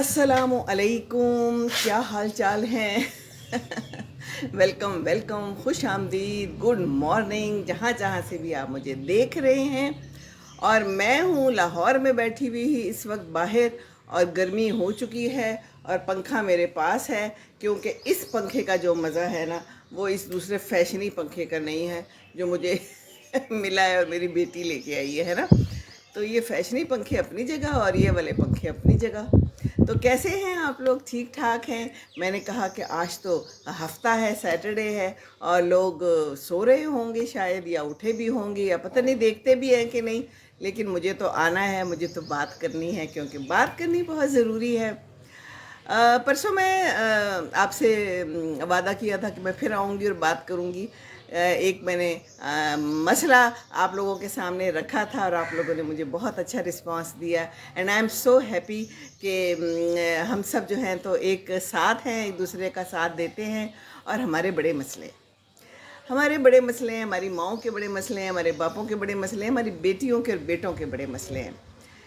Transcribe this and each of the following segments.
السلام علیکم، کیا حال چال ہیں؟ ویلکم ویلکم، خوش آمدید، گڈ مارننگ، جہاں جہاں سے بھی آپ مجھے دیکھ رہے ہیں۔ اور میں ہوں لاہور میں بیٹھی ہوئی اس وقت باہر، اور گرمی ہو چکی ہے اور پنکھا میرے پاس ہے، کیونکہ اس پنکھے کا جو مزہ ہے نا وہ اس دوسرے فیشنی پنکھے کا نہیں ہے جو مجھے ملا ہے اور میری بیٹی لے کے آئی ہے نا۔ تو یہ فیشنی پنکھے اپنی جگہ اور یہ والے پنکھے اپنی جگہ۔ تو کیسے ہیں آپ لوگ؟ ٹھیک ٹھاک ہیں؟ میں نے کہا کہ آج تو ہفتہ ہے، سیٹرڈے ہے، اور لوگ سو رہے ہوں گے شاید، یا اٹھے بھی ہوں گے، یا پتہ نہیں دیکھتے بھی ہیں کہ نہیں، لیکن مجھے تو آنا ہے، مجھے تو بات کرنی ہے، کیونکہ بات کرنی بہت ضروری ہے۔ پرسوں میں آپ سے وعدہ کیا تھا کہ میں پھر آؤں گی اور بات کروں گی۔ ایک میں نے مسئلہ آپ لوگوں کے سامنے رکھا تھا اور آپ لوگوں نے مجھے بہت اچھا رسپانس دیا، and I am so happy کہ ہم سب جو ہیں تو ایک ساتھ ہیں، ایک دوسرے کا ساتھ دیتے ہیں، اور ہمارے بڑے مسئلے ہیں، ہماری ماؤں کے بڑے مسئلے ہیں، ہمارے باپوں کے بڑے مسئلے ہیں، ہماری بیٹیوں کے اور بیٹوں کے بڑے مسئلے ہیں۔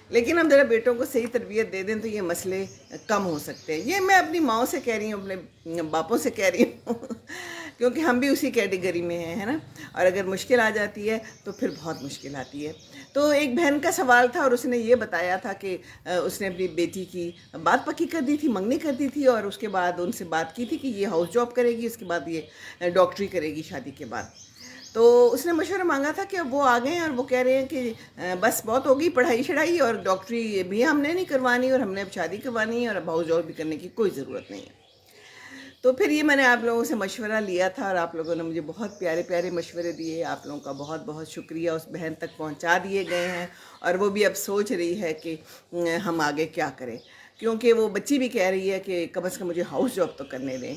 لیکن ہم ذرا بیٹوں کو صحیح تربیت دے دیں تو یہ مسئلے کم ہو سکتے ہیں۔ یہ میں اپنی ماؤں سے کہہ رہی ہوں، اپنے باپوں سے کہہ رہی ہوں، کیونکہ ہم بھی اسی کیٹیگری میں ہیں، ہے نا۔ اور اگر مشکل آ جاتی ہے تو پھر بہت مشکل آتی ہے۔ تو ایک بہن کا سوال تھا، اور اس نے یہ بتایا تھا کہ اس نے اپنی بیٹی کی بات پکی کر دی تھی، منگنی کر دی تھی، اور اس کے بعد ان سے بات کی تھی کہ یہ ہاؤس جاب کرے گی، اس کے بعد یہ ڈاکٹری کرے گی شادی کے بعد۔ تو اس نے مشورہ مانگا تھا کہ اب وہ آ گئے ہیں اور وہ کہہ رہے ہیں کہ بس بہت ہوگی پڑھائی شڑھائی، اور ڈاکٹری بھی ہم نے نہیں کروانی، اور ہم نے اب شادی کروانی ہے، اور اب ہاؤس جاب بھی کرنے کی کوئی ضرورت نہیں ہے۔ تو پھر یہ میں نے آپ لوگوں سے مشورہ لیا تھا، اور آپ لوگوں نے مجھے بہت پیارے پیارے مشورے دیے۔ آپ لوگوں کا بہت بہت شکریہ، اس بہن تک پہنچا دیے گئے ہیں، اور وہ بھی اب سوچ رہی ہے کہ ہم آگے کیا کریں، کیونکہ وہ بچی بھی کہہ رہی ہے کہ کم از کم مجھے ہاؤس جاب تو کرنے دیں۔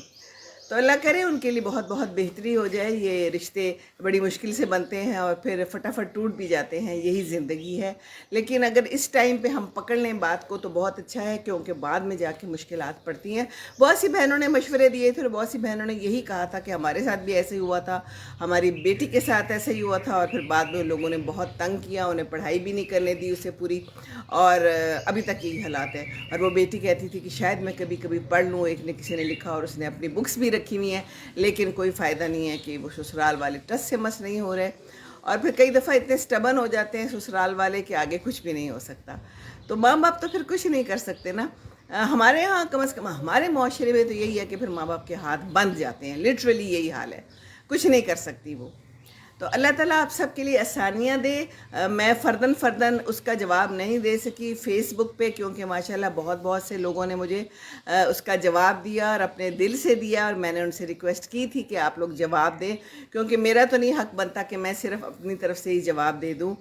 تو اللہ کرے ان کے لیے بہت بہت بہتری ہو جائے۔ یہ رشتے بڑی مشکل سے بنتے ہیں اور پھر فٹافٹ ٹوٹ بھی جاتے ہیں، یہی زندگی ہے۔ لیکن اگر اس ٹائم پہ ہم پکڑ لیں بات کو تو بہت اچھا ہے، کیونکہ بعد میں جا کے مشکلات پڑتی ہیں۔ بہت سی بہنوں نے مشورے دیے تھے، اور بہت سی بہنوں نے یہی کہا تھا کہ ہمارے ساتھ بھی ایسے ہی ہوا تھا، ہماری بیٹی کے ساتھ ایسے ہی ہوا تھا، اور پھر بعد میں لوگوں نے بہت تنگ کیا، انہیں پڑھائی بھی نہیں کرنے دی اسے پوری، اور ابھی تک یہی حالات ہے۔ اور وہ بیٹی کہتی تھی کہ شاید میں کبھی کبھی پڑھ لوں، ایک نے کسی نے لکھا، اور اس نے اپنی بکس بھی رکھی ہوئی ہیں، لیکن کوئی فائدہ نہیں ہے کہ وہ سسرال والے ٹس سے مس نہیں ہو رہے، اور پھر کئی دفعہ اتنے سٹبن ہو جاتے ہیں سسرال والے کہ آگے کچھ بھی نہیں ہو سکتا۔ تو ماں باپ تو پھر کچھ نہیں کر سکتے نا۔ ہمارے ہاں کم از کم ہمارے معاشرے میں تو یہی ہے کہ پھر ماں باپ کے ہاتھ بندھ جاتے ہیں، لٹرلی یہی حال ہے، کچھ نہیں کر سکتی وہ۔ تو اللہ تعالیٰ آپ سب کے لیے آسانیاں دے۔ میں فرداً اس کا جواب نہیں دے سکی فیس بک پہ، کیونکہ ماشاءاللہ بہت بہت سے لوگوں نے مجھے اس کا جواب دیا، اور اپنے دل سے دیا، اور میں نے ان سے ریکویسٹ کی تھی کہ آپ لوگ جواب دیں، کیونکہ میرا تو نہیں حق بنتا کہ میں صرف اپنی طرف سے ہی جواب دے دوں۔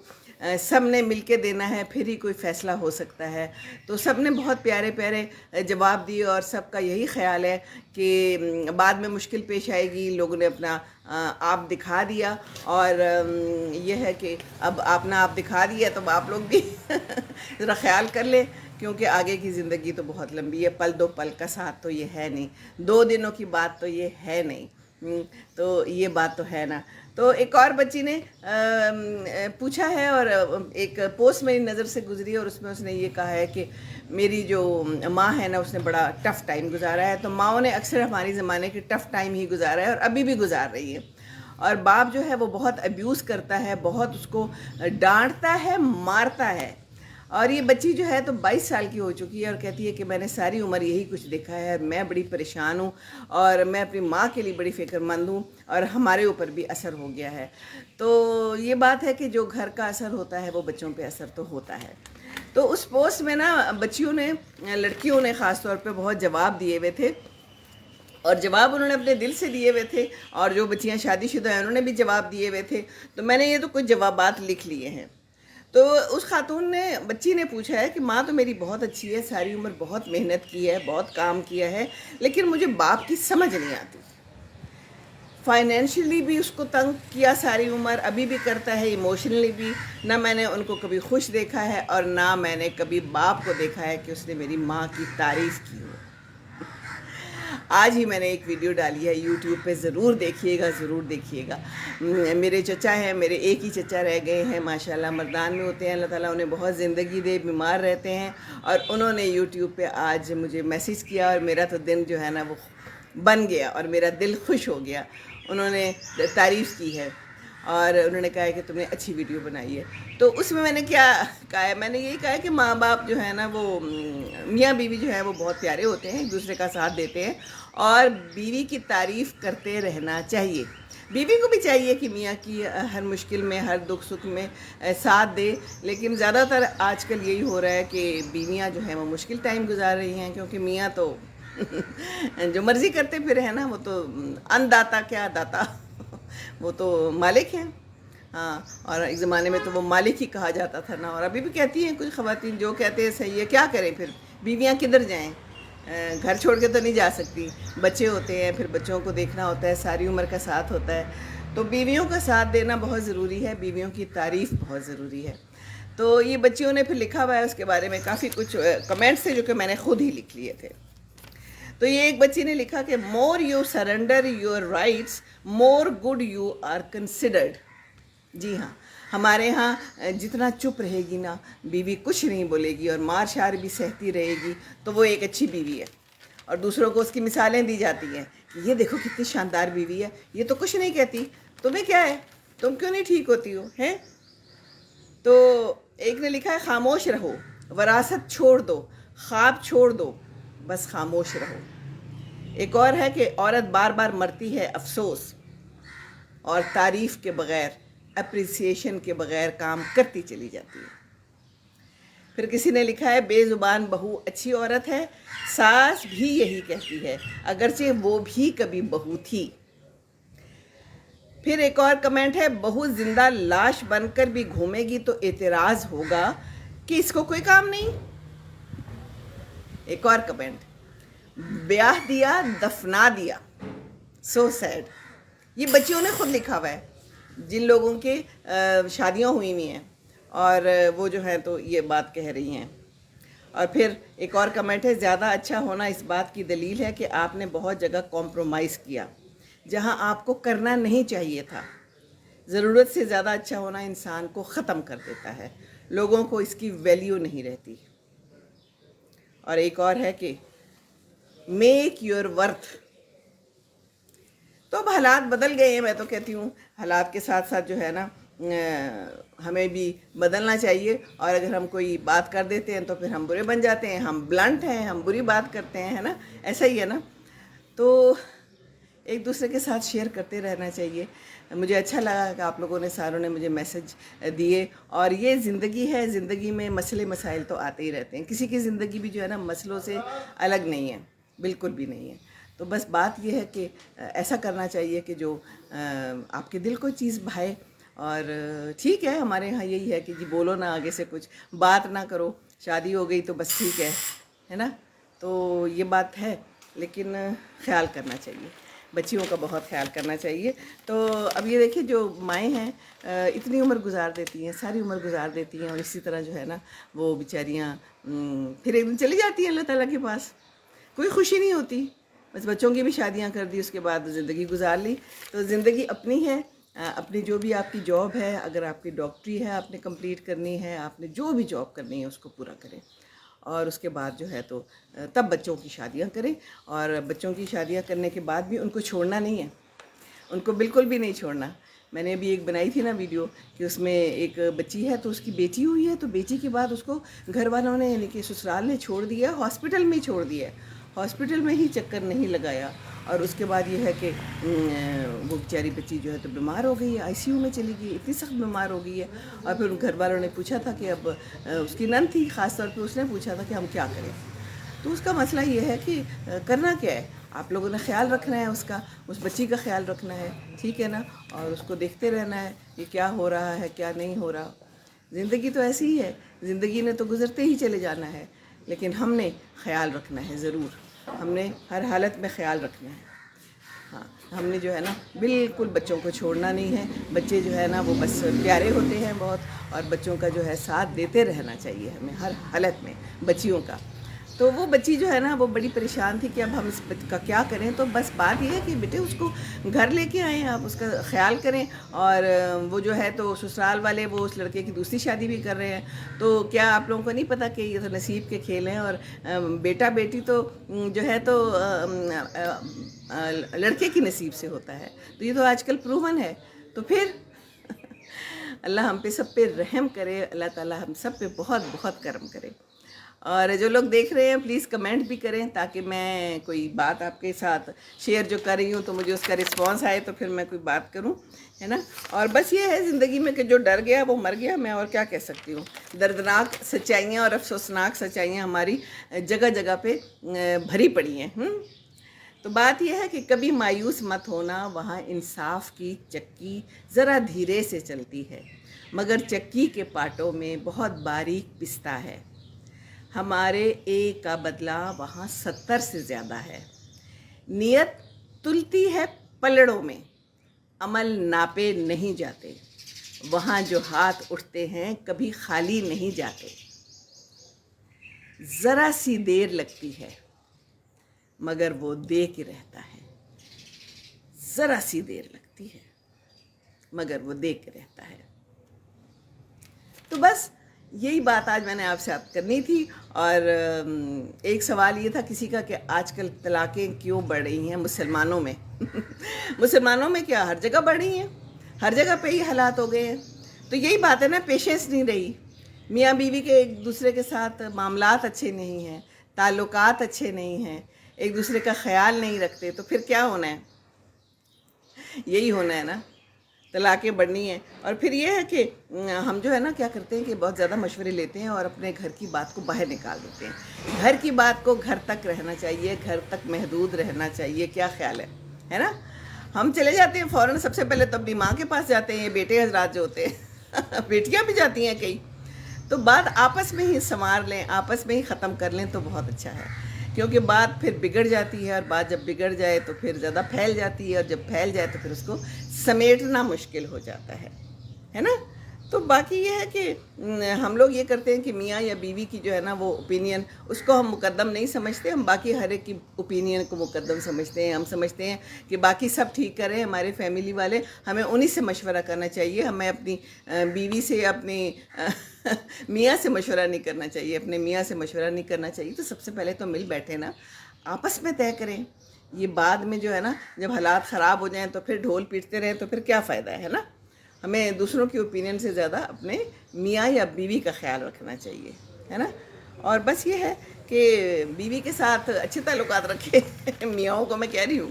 سب نے مل کے دینا ہے، پھر ہی کوئی فیصلہ ہو سکتا ہے۔ تو سب نے بہت پیارے پیارے جواب دیے، اور سب کا یہی خیال ہے کہ بعد میں مشکل پیش آئے گی۔ لوگوں نے اپنا آپ دکھا دیا، اور یہ ہے کہ اب آپ دکھا دیا تو آپ لوگ بھی ذرا خیال کر لیں، کیونکہ آگے کی زندگی تو بہت لمبی ہے۔ پل دو پل کا ساتھ تو یہ ہے نہیں، 2 دنوں کی بات تو یہ ہے نہیں۔ تو یہ بات تو ہے نا۔ تو ایک اور بچی نے پوچھا ہے، اور ایک پوسٹ میری نظر سے گزری، اور اس نے یہ کہا ہے کہ میری جو ماں ہے نا اس نے بڑا ٹف ٹائم گزارا ہے۔ تو ماؤں نے اکثر ہماری زمانے کے ٹف ٹائم ہی گزارا ہے، اور ابھی بھی گزار رہی ہے۔ اور باپ جو ہے وہ بہت ابیوز کرتا ہے، بہت اس کو ڈانٹتا ہے، مارتا ہے۔ اور یہ بچی جو ہے تو 22 سال کی ہو چکی ہے، اور کہتی ہے کہ میں نے ساری عمر یہی کچھ دیکھا ہے، اور میں بڑی پریشان ہوں، اور میں اپنی ماں کے لیے بڑی فکر مند ہوں، اور ہمارے اوپر بھی اثر ہو گیا ہے۔ تو یہ بات ہے کہ جو گھر کا اثر ہوتا ہے وہ بچوں پہ اثر تو ہوتا ہے۔ تو اس پوسٹ میں نا لڑکیوں نے خاص طور پہ بہت جواب دیے ہوئے تھے، اور جواب انہوں نے اپنے دل سے دیے ہوئے تھے، اور جو بچیاں شادی شدہ ہیں انہوں نے بھی جواب دیے ہوئے تھے۔ تو میں نے یہ تو کچھ جوابات لکھ لیے ہیں۔ تو اس بچی نے پوچھا ہے کہ ماں تو میری بہت اچھی ہے، ساری عمر بہت محنت کی ہے، بہت کام کیا ہے، لیکن مجھے باپ کی سمجھ نہیں آتی۔ فائنینشلی بھی اس کو تنگ کیا ساری عمر، ابھی بھی کرتا ہے، ایموشنلی بھی۔ نہ میں نے ان کو کبھی خوش دیکھا ہے، اور نہ میں نے کبھی باپ کو دیکھا ہے کہ اس نے میری ماں کی تعریف کی ہو۔ آج ہی میں نے ایک ویڈیو ڈالی ہے یوٹیوب پہ، ضرور دیکھیے گا، ضرور دیکھیے گا۔ میرے چچا ہیں، میرے ایک ہی چچا رہ گئے ہیں ماشاءاللہ، مردان میں ہوتے ہیں، اللہ تعالیٰ انہیں بہت زندگی دے، بیمار رہتے ہیں، اور انہوں نے یوٹیوب پہ آج مجھے میسیج کیا، اور میرا تو دن جو ہے نا وہ بن گیا، اور میرا دل خوش ہو گیا۔ انہوں نے تعریف کی ہے، اور انہوں نے کہا ہے کہ تم نے اچھی ویڈیو بنائی ہے۔ تو اس میں نے کیا کہا ہے، میں نے یہی کہا ہے کہ ماں باپ جو ہے نا وہ میاں بیوی جو ہے وہ بہت پیارے ہوتے ہیں، ایک دوسرے کا ساتھ دیتے ہیں، اور بیوی کی تعریف کرتے رہنا چاہیے۔ بیوی کو بھی چاہیے کہ میاں کی ہر مشکل میں، ہر دکھ سکھ میں ساتھ دے، لیکن زیادہ تر آج کل یہی ہو رہا ہے کہ بیویاں جو ہیں وہ مشکل ٹائم گزار رہی ہیں، کیونکہ میاں تو جو مرضی کرتے پھر ہے نا، وہ تو ان داتا کیا داتا، وہ تو مالک ہیں۔ ہاں، اور ایک زمانے میں تو وہ مالک ہی کہا جاتا تھا نا، اور ابھی بھی کہتی ہیں کچھ خواتین، جو کہتے ہیں صحیح ہے، کیا کریں پھر، بیویاں کدھر جائیں، گھر چھوڑ کے تو نہیں جا سکتی، بچے ہوتے ہیں، پھر بچوں کو دیکھنا ہوتا ہے، ساری عمر کا ساتھ ہوتا ہے، تو بیویوں کا ساتھ دینا بہت ضروری ہے، بیویوں کی تعریف بہت ضروری ہے۔ تو یہ بچیوں نے پھر لکھا ہوا ہے اس کے بارے میں کافی کچھ کمنٹس تھے جو کہ میں نے خود ہی لکھ لیے تھے۔ تو یہ ایک بچی نے لکھا کہ more you surrender your rights more good you are considered. جی ہاں، ہمارے ہاں جتنا چپ رہے گی نا بیوی، کچھ نہیں بولے گی اور مار شار بھی سہتی رہے گی، تو وہ ایک اچھی بیوی ہے، اور دوسروں کو اس کی مثالیں دی جاتی ہیں کہ یہ دیکھو کتنی شاندار بیوی ہے، یہ تو کچھ نہیں کہتی، تمہیں کیا ہے، تم کیوں نہیں ٹھیک ہوتی ہو ہیں۔ تو ایک نے لکھا ہے خاموش رہو، وراثت چھوڑ دو، خواب چھوڑ دو، بس خاموش رہو۔ ایک اور ہے کہ عورت بار بار مرتی ہے افسوس، اور تعریف کے بغیر، اپریسیشن کے بغیر کام کرتی چلی جاتی ہے۔ پھر کسی نے لکھا ہے بے زبان بہو اچھی عورت ہے، ساس بھی یہی کہتی ہے، اگرچہ وہ بھی کبھی بہو تھی۔ پھر ایک اور کمنٹ ہے بہو زندہ لاش بن کر بھی گھومے گی تو اعتراض ہوگا کہ اس کو کوئی کام نہیں۔ ایک اور کمنٹ، بیاہ دیا دفنا دیا، سو سیڈ۔ یہ بچیوں نے خود لکھا ہوا ہے، جن لوگوں کے شادیاں ہوئی ہوئی ہیں، اور وہ جو ہے تو یہ بات کہہ رہی ہیں۔ اور پھر ایک اور کمنٹ ہے زیادہ اچھا ہونا اس بات کی دلیل ہے کہ آپ نے بہت جگہ کمپرومائز کیا جہاں آپ کو کرنا نہیں چاہیے تھا۔ ضرورت سے زیادہ اچھا ہونا انسان کو ختم کر دیتا ہے، لوگوں کو اس کی ویلیو نہیں رہتی۔ اور ایک اور ہے کہ میک یور ورتھ۔ تو اب حالات بدل گئے ہیں، میں تو کہتی ہوں حالات کے ساتھ ساتھ جو ہے نا ہمیں بھی بدلنا چاہیے، اور اگر ہم کوئی بات کر دیتے ہیں تو پھر ہم برے بن جاتے ہیں، ہم بلنٹ ہیں، ہم بری بات کرتے ہیں، ہے نا، ایسا ہی ہے نا۔ تو ایک دوسرے کے ساتھ شیئر کرتے رہنا چاہیے۔ مجھے اچھا لگا کہ آپ لوگوں نے ساروں نے مجھے میسج دیے، اور یہ زندگی ہے، زندگی میں مسئلے مسائل تو آتے ہی رہتے ہیں، کسی کی زندگی بھی جو ہے نا مسئلوں سے الگ نہیں ہے، بالکل بھی نہیں ہے۔ تو بس بات یہ ہے کہ ایسا کرنا چاہیے کہ جو آپ کے دل کو چیز بھائے، اور ٹھیک ہے، ہمارے ہاں یہی ہے کہ جی بولو نہ آگے سے کچھ، بات نہ کرو، شادی ہو گئی تو بس ٹھیک ہے نا، تو یہ بات ہے، لیکن خیال کرنا چاہیے، بچیوں کا بہت خیال کرنا چاہیے۔ تو اب یہ دیکھیں جو مائیں ہیں اتنی عمر گزار دیتی ہیں، ساری عمر گزار دیتی ہیں، اور اسی طرح جو ہے نا وہ بیچاریاں پھر ایک دن چلی جاتی ہیں اللہ تعالیٰ کے پاس، کوئی خوشی نہیں ہوتی، بس بچوں کی بھی شادیاں کر دی، اس کے بعد زندگی گزار لی۔ تو زندگی اپنی ہے، اپنی جو بھی آپ کی جاب ہے، اگر آپ کی ڈاکٹری ہے آپ نے کمپلیٹ کرنی ہے، آپ نے جو بھی جاب کرنی ہے اس کو پورا کریں، اور اس کے بعد جو ہے تو تب بچوں کی شادیاں کریں، اور بچوں کی شادیاں کرنے کے بعد بھی ان کو چھوڑنا نہیں ہے، ان کو بالکل بھی نہیں چھوڑنا۔ میں نے ابھی ایک بنائی تھی نا ویڈیو کہ اس میں ایک بچی ہے تو اس کی بیٹی ہوئی ہے، تو بیٹی کے بعد اس کو گھر والوں نے یعنی کہ سسرال نے چھوڑ دیا، ہاسپٹل میں ہی چھوڑ دیا، ہاسپٹل میں ہی چکر نہیں لگایا، اور اس کے بعد یہ ہے کہ وہ بیچاری بچی جو ہے تو بیمار ہو گئی ہے، آئی سی یو میں چلی گئی، اتنی سخت بیمار ہو گئی ہے، اور پھر گھر والوں نے پوچھا تھا کہ اب اس کی نند تھی خاص طور پہ، اس نے پوچھا تھا کہ ہم کیا کریں۔ تو اس کا مسئلہ یہ ہے کہ کرنا کیا ہے، آپ لوگوں نے خیال رکھنا ہے اس کا، اس بچی کا خیال رکھنا ہے، ٹھیک ہے نا، اور اس کو دیکھتے رہنا ہے کہ کیا ہو رہا ہے کیا نہیں ہو رہا۔ زندگی تو ایسی ہی ہے، زندگی نے تو گزرتے ہی چلے جانا ہے، لیکن ہم نے خیال رکھنا ہے، ضرور ہم نے ہر حالت میں خیال رکھنا ہے۔ ہاں، ہم نے جو ہے نا بالکل بچوں کو چھوڑنا نہیں ہے، بچے جو ہے نا وہ بس پیارے ہوتے ہیں بہت، اور بچوں کا جو ہے ساتھ دیتے رہنا چاہیے ہمیں ہر حالت میں، بچیوں کا۔ تو وہ بچی جو ہے نا وہ بڑی پریشان تھی کہ اب ہم اس کا کیا کریں. تو بس بات یہ ہے کہ بیٹے اس کو گھر لے کے آئیں, آپ اس کا خیال کریں. اور وہ جو ہے تو سسرال والے وہ اس لڑکے کی دوسری شادی بھی کر رہے ہیں. تو کیا آپ لوگوں کو نہیں پتہ کہ یہ تو نصیب کے کھیل ہیں, اور بیٹا بیٹی تو جو ہے تو لڑکے کی نصیب سے ہوتا ہے. تو یہ تو آج کل پروون ہے. تو پھر اللہ ہم پہ سب پہ رحم کرے, اللہ تعالیٰ ہم سب پہ بہت بہت کرم کرے. اور جو لوگ دیکھ رہے ہیں پلیز کمنٹ بھی کریں تاکہ میں کوئی بات آپ کے ساتھ شیئر جو کر رہی ہوں تو مجھے اس کا رسپانس آئے تو پھر میں کوئی بات کروں, ہے نا. اور بس یہ ہے زندگی میں کہ جو ڈر گیا وہ مر گیا, میں اور کیا کہہ سکتی ہوں. دردناک سچائیاں اور افسوسناک سچائیاں ہماری جگہ جگہ پہ بھری پڑی ہیں. تو بات یہ ہے کہ کبھی مایوس مت ہونا, وہاں انصاف کی چکی ذرا دھیرے سے چلتی ہے مگر چکی کے پاٹوں میں بہت باریک پستہ ہے. ہمارے ایک کا بدلہ وہاں 70 سے زیادہ ہے. نیت تلتی ہے پلڑوں میں, عمل ناپے نہیں جاتے. وہاں جو ہاتھ اٹھتے ہیں کبھی خالی نہیں جاتے. ذرا سی دیر لگتی ہے مگر وہ دے کے رہتا ہے. ذرا سی دیر لگتی ہے مگر وہ دے کے رہتا ہے. تو بس یہی بات آج میں نے آپ سے کرنی تھی. اور ایک سوال یہ تھا کسی کا کہ آج کل طلاقیں کیوں بڑھ رہی ہیں مسلمانوں میں. مسلمانوں میں کیا, ہر جگہ بڑھ رہی ہیں, ہر جگہ پہ ہی حالات ہو گئے ہیں. تو یہی بات ہے نا, پیشنس نہیں رہی. میاں بیوی کے ایک دوسرے کے ساتھ معاملات اچھے نہیں ہیں, تعلقات اچھے نہیں ہیں, ایک دوسرے کا خیال نہیں رکھتے. تو پھر کیا ہونا ہے, یہی ہونا ہے نا, طلاقیں بڑھنی ہیں. اور پھر یہ ہے کہ ہم جو ہے نا کیا کرتے ہیں کہ بہت زیادہ مشورے لیتے ہیں اور اپنے گھر کی بات کو باہر نکال دیتے ہیں. گھر کی بات کو گھر تک رہنا چاہیے, گھر تک محدود رہنا چاہیے. کیا خیال ہے نا. ہم چلے جاتے ہیں فوراً, سب سے پہلے تو اپنی ماں کے پاس جاتے ہیں, بیٹے حضرات جو ہوتے ہیں بیٹیاں بھی جاتی ہیں کئی. تو بات آپس میں ہی سنوار لیں, آپس میں ہی ختم کر لیں تو بہت اچھا ہے. کیونکہ بات پھر بگڑ جاتی ہے, اور بات جب بگڑ جائے تو پھر زیادہ پھیل جاتی ہے, اور جب پھیل جائے تو پھر اس کو سمیٹنا مشکل ہو جاتا ہے نا. تو باقی یہ ہے کہ ہم لوگ یہ کرتے ہیں کہ میاں یا بیوی کی جو ہے نا وہ اوپینین, اس کو ہم مقدم نہیں سمجھتے. ہم باقی ہر ایک کی اوپینین کو مقدم سمجھتے ہیں. ہم سمجھتے ہیں کہ باقی سب ٹھیک کریں, ہمارے فیملی والے, ہمیں انہی سے مشورہ کرنا چاہیے. ہمیں اپنی بیوی سے, اپنی میاں سے مشورہ نہیں کرنا چاہیے, اپنے میاں سے مشورہ نہیں کرنا چاہیے. تو سب سے پہلے تو مل بیٹھے نا, آپس میں طے کریں. یہ بعد میں جو ہے نا جب حالات خراب ہو جائیں تو پھر ڈھول پیٹتے رہیں تو پھر کیا فائدہ ہے نا. ہمیں دوسروں کی اوپینین سے زیادہ اپنے میاں یا بیوی کا خیال رکھنا چاہیے, ہے نا. اور بس یہ ہے کہ بیوی کے ساتھ اچھے تعلقات رکھیں. میاں کو میں کہہ رہی ہوں,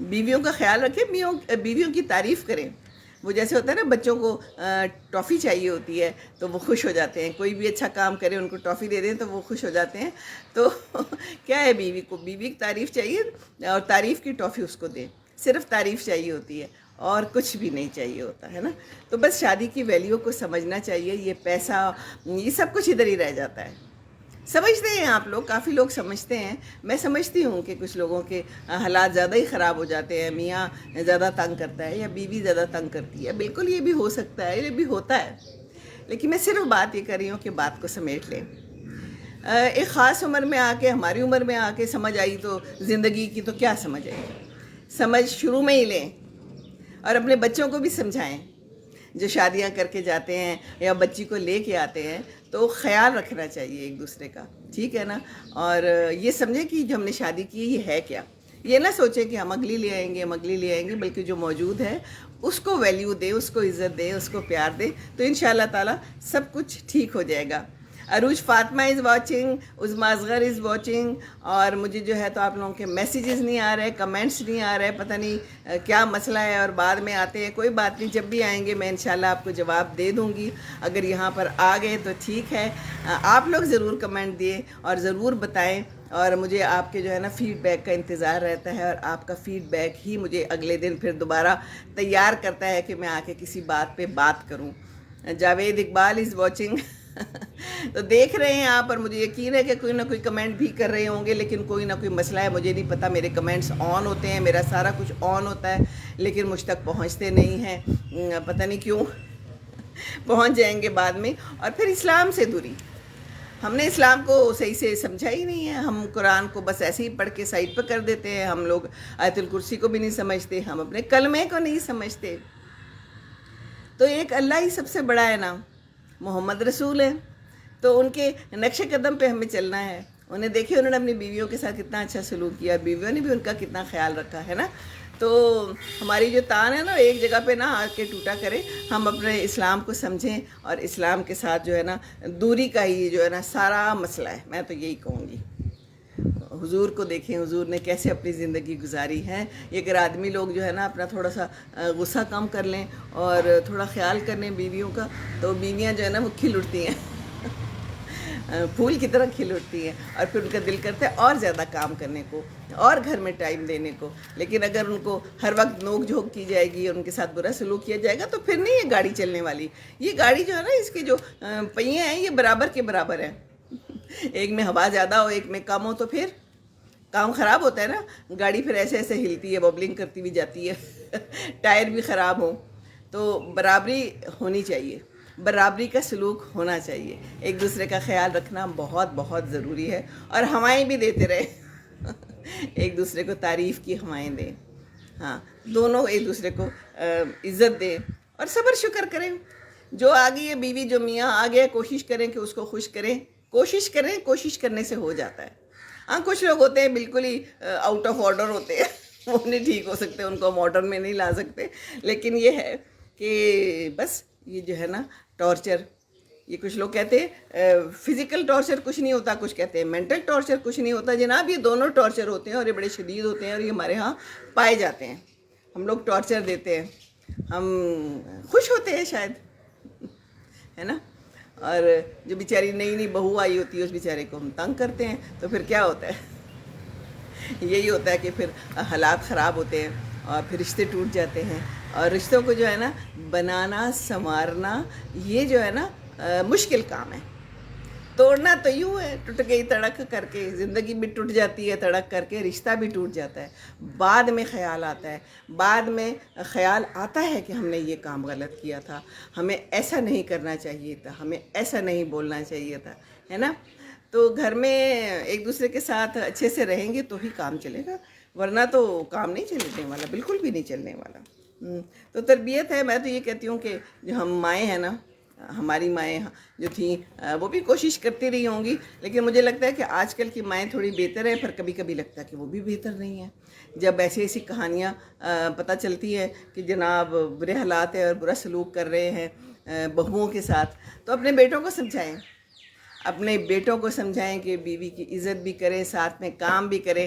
بیویوں کا خیال رکھیں, بیویوں کی تعریف کریں. وہ جیسے ہوتا ہے نا, بچوں کو ٹافی چاہیے ہوتی ہے تو وہ خوش ہو جاتے ہیں. کوئی بھی اچھا کام کرے, ان کو ٹافی دے دیں تو وہ خوش ہو جاتے ہیں. تو کیا ہے, بیوی کی تعریف چاہیے اور تعریف کی ٹافی اس کو دیں. صرف تعریف چاہیے ہوتی ہے اور کچھ بھی نہیں چاہیے ہوتا ہے نا. تو بس شادی کی ویلیو کو سمجھنا چاہیے. یہ پیسہ, یہ سب کچھ ادھر ہی رہ جاتا ہے. سمجھتے ہیں آپ لوگ, کافی لوگ سمجھتے ہیں. میں سمجھتی ہوں کہ کچھ لوگوں کے حالات زیادہ ہی خراب ہو جاتے ہیں, میاں زیادہ تنگ کرتا ہے یا بیوی زیادہ تنگ کرتی ہے. بالکل یہ بھی ہو سکتا ہے, یہ بھی ہوتا ہے. لیکن میں صرف بات یہ کر رہی ہوں کہ بات کو سمیٹ لیں. ایک خاص عمر میں آ کے, ہماری عمر میں آ کے سمجھ آئی تو زندگی کی تو کیا سمجھ آئی. سمجھ شروع میں ہی لیں اور اپنے بچوں کو بھی سمجھائیں. جو شادیاں کر کے جاتے ہیں یا بچی کو لے کے آتے ہیں تو خیال رکھنا چاہیے ایک دوسرے کا, ٹھیک ہے نا. اور یہ سمجھیں کہ جو ہم نے شادی کی یہ ہے کیا. یہ نہ سوچیں کہ ہم اگلی لے آئیں گے, بلکہ جو موجود ہے اس کو ویلیو دیں, اس کو عزت دیں, اس کو پیار دیں, تو انشاءاللہ تعالی سب کچھ ٹھیک ہو جائے گا. Urooj Fatima is watching, Uzma Asghar is watching. اور مجھے جو ہے تو آپ لوگوں کے میسیجز نہیں آ رہے, کمنٹس نہیں آ رہے, پتہ نہیں کیا مسئلہ ہے. اور بعد میں آتے ہیں, کوئی بات نہیں, جب بھی آئیں گے میں انشاءاللہ آپ کو جواب دے دوں گی. اگر یہاں پر آ گئے تو ٹھیک ہے. آپ لوگ ضرور کمنٹ دیں اور ضرور بتائیں, اور مجھے آپ کے جو ہے نا فیڈ بیک کا انتظار رہتا ہے. اور آپ کا فیڈ بیک ہی مجھے اگلے دن پھر دوبارہ تیار کرتا ہے کہ میں آ کے کسی بات پہ بات کروں. Javed Iqbal is watching. تو دیکھ رہے ہیں آپ, اور مجھے یقین ہے کہ کوئی نہ کوئی کمنٹ بھی کر رہے ہوں گے, لیکن کوئی نہ کوئی مسئلہ ہے, مجھے نہیں پتہ. میرے کمنٹس آن ہوتے ہیں, میرا سارا کچھ آن ہوتا ہے, لیکن مجھ تک پہنچتے نہیں ہیں, پتہ نہیں کیوں. پہنچ جائیں گے بعد میں. اور پھر اسلام سے دوری, ہم نے اسلام کو صحیح سے سمجھا ہی نہیں ہے. ہم قرآن کو بس ایسے ہی پڑھ کے سائڈ پہ کر دیتے ہیں. ہم لوگ آیت الکرسی کو بھی نہیں سمجھتے, ہم اپنے کلمے کو نہیں سمجھتے. تو ایک اللہ ہی سب سے بڑا ہے نا, محمد رسول ہے. تو ان کے نقش قدم پہ ہمیں چلنا ہے. انہیں دیکھے انہوں نے اپنی بیویوں کے ساتھ کتنا اچھا سلوک کیا, بیویوں نے بھی ان کا کتنا خیال رکھا ہے نا. تو ہماری جو تان ہے نا, ایک جگہ پہ نہ آ کے ٹوٹا کرے. ہم اپنے اسلام کو سمجھیں, اور اسلام کے ساتھ جو ہے نا دوری کا ہی جو ہے نا سارا مسئلہ ہے. میں تو یہی کہوں گی, حضور کو دیکھیں, حضور نے کیسے اپنی زندگی گزاری ہے. یہ اگر آدمی لوگ جو ہے نا اپنا تھوڑا سا غصہ کم کر لیں اور تھوڑا خیال کر لیں بیویوں کا, تو بیویاں جو ہے نا وہ کھل اٹھتی ہیں, پھول کی طرح کھل اٹھتی ہیں. اور پھر ان کا دل کرتا ہے اور زیادہ کام کرنے کو, اور گھر میں ٹائم دینے کو. لیکن اگر ان کو ہر وقت نوک جھوک کی جائے گی اور ان کے ساتھ برا سلوک کیا جائے گا تو پھر نہیں یہ گاڑی چلنے والی. یہ گاڑی جو ہے نا, اس کی جو پہیے ہیں یہ برابر کے برابر ہیں. ایک میں ہوا زیادہ ہو, ایک میں کم ہو, تو پھر کام خراب ہوتا ہے نا. گاڑی پھر ایسے ایسے ہلتی ہے, ببلنگ کرتی بھی جاتی ہے. ٹائر بھی خراب ہو. تو برابری ہونی چاہیے, برابری کا سلوک ہونا چاہیے. ایک دوسرے کا خیال رکھنا بہت بہت ضروری ہے. اور ہوائیں بھی دیتے رہے, ایک دوسرے کو تعریف کی ہوائیں دیں. ہاں, دونوں ایک دوسرے کو عزت دیں اور صبر شکر کریں. جو آ گئی ہے بیوی, جو میاں آ گیا, کوشش کریں کہ اس کو خوش کریں. کوشش کریں, کوشش کرنے سے ہو جاتا ہے. ہاں, کچھ لوگ ہوتے ہیں بالکل ہی آؤٹ آف آرڈر ہوتے ہیں, وہ نہیں ٹھیک ہو سکتے, ان کو ماڈرن میں نہیں لا سکتے. لیکن یہ ہے کہ بس یہ جو ہے نا ٹارچر, یہ کچھ لوگ کہتے ہیں فزیکل ٹارچر کچھ نہیں ہوتا, کچھ کہتے ہیں مینٹل ٹارچر کچھ نہیں ہوتا. جناب, یہ دونوں ٹارچر ہوتے ہیں اور یہ بڑے شدید ہوتے ہیں, اور یہ ہمارے ہاں پائے جاتے ہیں. ہم لوگ ٹارچر دیتے ہیں, ہم خوش ہوتے ہیں شاید, ہے نا. اور جو بیچاری نئی نئی بہو آئی ہوتی ہے اس بیچارے کو ہم تنگ کرتے ہیں, تو پھر کیا ہوتا ہے؟ یہی ہوتا ہے کہ پھر حالات خراب ہوتے ہیں اور پھر رشتے ٹوٹ جاتے ہیں. اور رشتوں کو جو ہے نا بنانا سنوارنا, یہ جو ہے نا مشکل کام ہے. توڑنا تو یوں ہے, ٹوٹ گئی تڑک کر کے, زندگی بھی ٹوٹ جاتی ہے تڑک کر کے, رشتہ بھی ٹوٹ جاتا ہے. بعد میں خیال آتا ہے, بعد میں خیال آتا ہے کہ ہم نے یہ کام غلط کیا تھا, ہمیں ایسا نہیں کرنا چاہیے تھا, ہمیں ایسا نہیں بولنا چاہیے تھا, ہے نا. تو گھر میں ایک دوسرے کے ساتھ اچھے سے رہیں گے تو ہی کام چلے گا, ورنہ تو کام نہیں چلنے والا, بالکل بھی نہیں چلنے والا. تو تربیت ہے. میں تو یہ کہتی ہوں کہ جو ہم مائیں ہیں نا, ہماری مائیں جو تھیں وہ بھی کوشش کرتی رہی ہوں گی, لیکن مجھے لگتا ہے کہ آج کل کی مائیں تھوڑی بہتر ہیں, پر کبھی کبھی لگتا ہے کہ وہ بھی بہتر نہیں ہیں. جب ایسی ایسی کہانیاں پتہ چلتی ہے کہ جناب برے حالات ہیں اور برا سلوک کر رہے ہیں بہوؤں کے ساتھ, تو اپنے بیٹوں کو سمجھائیں, اپنے بیٹوں کو سمجھائیں کہ بیوی کی عزت بھی کریں, ساتھ میں کام بھی کریں.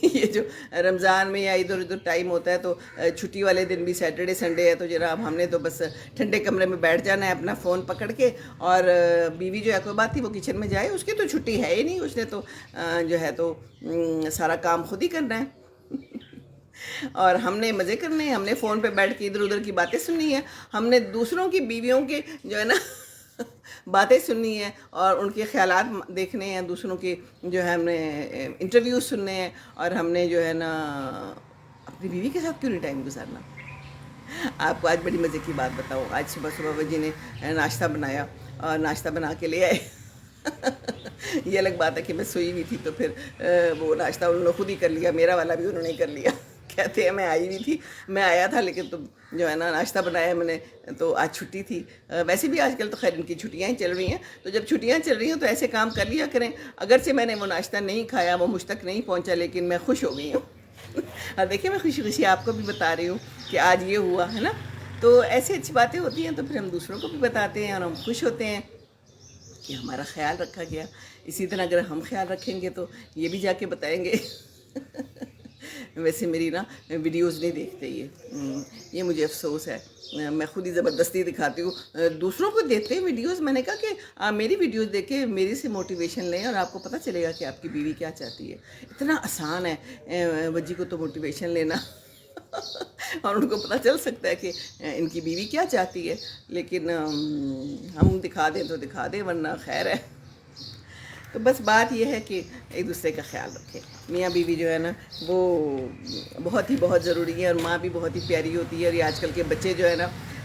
یہ جو رمضان میں یا ادھر ادھر ٹائم ہوتا ہے, تو چھٹی والے دن بھی سیٹرڈے سنڈے ہے, تو جناب ہم نے تو بس ٹھنڈے کمرے میں بیٹھ جانا ہے اپنا فون پکڑ کے, اور بیوی جو ہے کوئی بات تھی وہ کچن میں جائے, اس کی تو چھٹی ہے ہی نہیں, اس نے تو جو ہے تو سارا کام خود ہی کرنا ہے. اور ہم نے مزے کرنے ہیں, ہم نے فون پہ بیٹھ کے ادھر ادھر کی باتیں سننی ہیں, ہم نے دوسروں کی بیویوں کے جو ہے نا باتیں سننی ہیں, اور ان کے خیالات دیکھنے ہیں, دوسروں کے جو ہے ہم نے انٹرویوز سننے ہیں, اور ہم نے جو ہے نا اپنی بیوی کے ساتھ کیوں نہیں ٹائم گزارنا. آپ کو آج بڑی مزے کی بات بتاؤں. آج صبح صبح جی نے ناشتہ بنایا اور ناشتہ بنا کے لے آئے. یہ الگ بات ہے کہ میں سوئی ہوئی تھی, تو پھر وہ ناشتہ انہوں نے خود ہی کر لیا, میرا والا بھی انہوں نے کر لیا. کہتے ہیں میں آئی ہوئی تھی, میں آیا تھا, لیکن تم جو ہے نا ناشتہ بنایا میں نے, تو آج چھٹی تھی. ویسے بھی آج کل تو خیر ان کی چھٹیاں ہی چل رہی ہیں, تو جب چھٹیاں چل رہی ہیں تو ایسے کام کر لیا کریں. اگرچہ میں نے وہ ناشتہ نہیں کھایا, وہ مجھ تک نہیں پہنچا, لیکن میں خوش ہو گئی ہوں. اور دیکھیں میں خوشی خوشی آپ کو بھی بتا رہی ہوں کہ آج یہ ہوا ہے نا. تو ایسی اچھی باتیں ہوتی ہیں, تو پھر ہم دوسروں کو بھی بتاتے ہیں اور ہم خوش ہوتے ہیں کہ ہمارا خیال رکھا گیا. اسی طرح اگر ہم خیال رکھیں گے تو یہ بھی جا کے بتائیں گے. ویسے میری نا ویڈیوز نہیں دیکھتے یہ مجھے افسوس ہے. میں خود ہی زبردستی دکھاتی ہوں, دوسروں کو دیتے ہیں ویڈیوز. میں نے کہا کہ میری ویڈیوز دیکھیں, میری سے موٹیویشن لیں, اور آپ کو پتہ چلے گا کہ آپ کی بیوی کیا چاہتی ہے. اتنا آسان ہے وجی کو تو موٹیویشن لینا. اور ان کو پتہ چل سکتا ہے کہ ان کی بیوی کیا چاہتی ہے, لیکن ہم دکھا دیں تو دکھا دیں, ورنہ خیر ہے. تو بس بات یہ ہے کہ ایک دوسرے کا خیال رکھیں. میاں بیوی جو ہے نا وہ بہت ہی بہت ضروری ہے, اور ماں بھی بہت ہی پیاری ہوتی ہے. اور یہ آج کل کے بچے جو ہے نا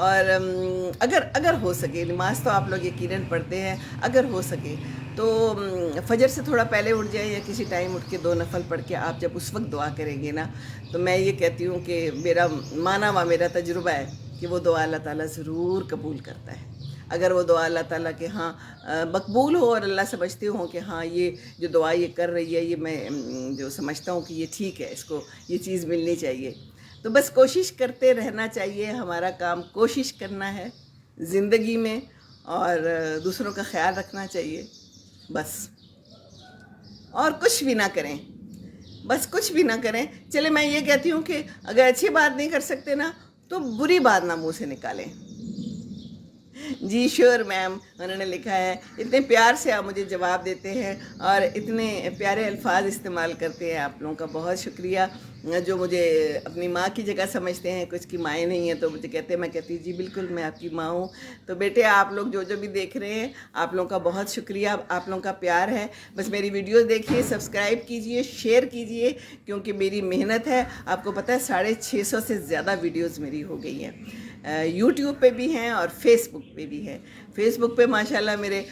اور اگر ہو سکے، نماز تو آپ لوگ یقیناً پڑھتے ہیں، اگر ہو سکے تو فجر سے تھوڑا پہلے اٹھ جائیں یا کسی ٹائم اٹھ کے 2 نفل پڑھ کے آپ جب اس وقت دعا کریں گے نا، تو میں یہ کہتی ہوں کہ میرا مانا ہوا میرا تجربہ ہے کہ وہ دعا اللہ تعالیٰ ضرور قبول کرتا ہے۔ اگر وہ دعا اللہ تعالیٰ کے ہاں مقبول ہو اور اللہ سمجھتے ہوں کہ ہاں یہ جو دعا یہ کر رہی ہے، یہ میں جو سمجھتا ہوں کہ یہ ٹھیک ہے، اس کو یہ چیز ملنی چاہیے، تو بس کوشش کرتے رہنا چاہیے۔ ہمارا کام کوشش کرنا ہے زندگی میں، اور دوسروں کا خیال رکھنا چاہیے بس، اور کچھ بھی نہ کریں، بس کچھ بھی نہ کریں۔ چلے میں یہ کہتی ہوں کہ اگر اچھی بات نہیں کر سکتے نا تو بری بات نہ منہ سے نکالیں۔ جی شیور میم، انہوں نے لکھا ہے، اتنے پیار سے آپ مجھے جواب دیتے ہیں اور اتنے پیارے الفاظ استعمال کرتے ہیں، آپ لوگوں کا بہت شکریہ۔ جو مجھے اپنی ماں کی جگہ سمجھتے ہیں، کچھ کی مائیں نہیں ہیں تو مجھے کہتے ہیں، میں کہتی ہوں جی بالکل میں آپ کی ماں ہوں۔ تو بیٹے آپ لوگ جو بھی دیکھ رہے ہیں، آپ لوگوں کا بہت شکریہ، آپ لوگوں کا پیار ہے۔ بس میری ویڈیوز دیکھیے، سبسکرائب کیجئے، شیئر کیجئے، کیونکہ میری محنت ہے۔ آپ کو پتہ ہے 650 سے زیادہ ویڈیوز میری ہو گئی ہیں، یوٹیوب پہ بھی ہیں اور فیس بک پہ بھی ہیں۔ فیس بک پہ ماشاءاللہ میرے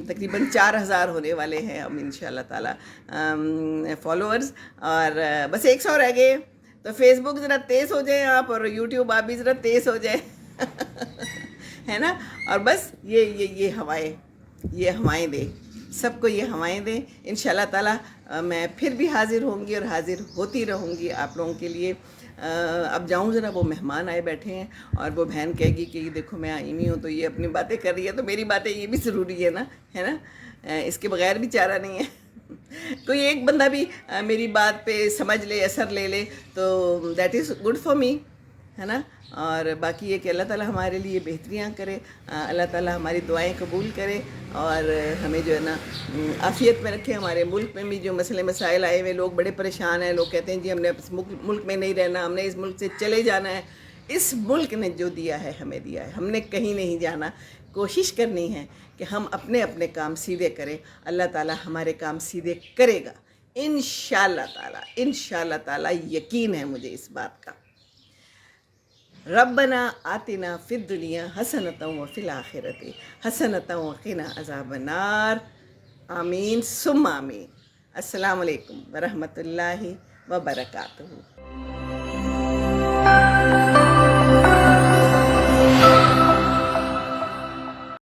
تقریباً 4000 ہونے والے ہیں اب انشاءاللہ تعالیٰ فالوورز، اور بس 100 رہ گئے۔ تو فیس بک ذرا تیز ہو جائیں آپ، اور یوٹیوب آپ بھی ذرا تیز ہو جائیں ہے نا۔ اور بس یہ ہوائیں دیں، سب کو یہ ہوائیں دیں انشاءاللہ تعالیٰ۔ میں پھر بھی حاضر ہوں گی اور حاضر ہوتی رہوں گی آپ لوگوں کے لیے۔ اب جاؤں ذرا، وہ مہمان آئے بیٹھے ہیں، اور وہ بہن کہے گی کہ یہ دیکھو میں آئی نہیں ہوں تو یہ اپنی باتیں کر رہی ہے، تو میری باتیں یہ بھی ضروری ہے نا، اس کے بغیر بھی چارہ نہیں ہے۔ کوئی ایک بندہ بھی میری بات پہ سمجھ لے، اثر لے لے، تو that is good for me, ہے نا۔ اور باقی یہ کہ اللہ تعالیٰ ہمارے لیے بہتریاں کرے، اللہ تعالیٰ ہماری دعائیں قبول کرے، اور ہمیں جو ہے نا عافیت میں رکھے۔ ہمارے ملک میں بھی جو مسئلے مسائل آئے ہوئے، لوگ بڑے پریشان ہیں، لوگ کہتے ہیں جی ہم نے اس ملک میں نہیں رہنا، ہم نے اس ملک سے چلے جانا ہے۔ اس ملک نے جو دیا ہے ہمیں دیا ہے، ہم نے کہیں نہیں جانا۔ کوشش کرنی ہے کہ ہم اپنے کام سیدھے کریں، اللہ تعالیٰ ہمارے کام سیدھے کرے گا انشاءاللہ تعالیٰ یقین ہے مجھے اس بات کا۔ ربنا آتنا فی الدنیا حسنۃ وفی الآخرۃ حسنۃ وقنا عذاب النار، آمین ثم آمین۔ السلام علیکم ورحمۃ اللہ وبرکاتہ۔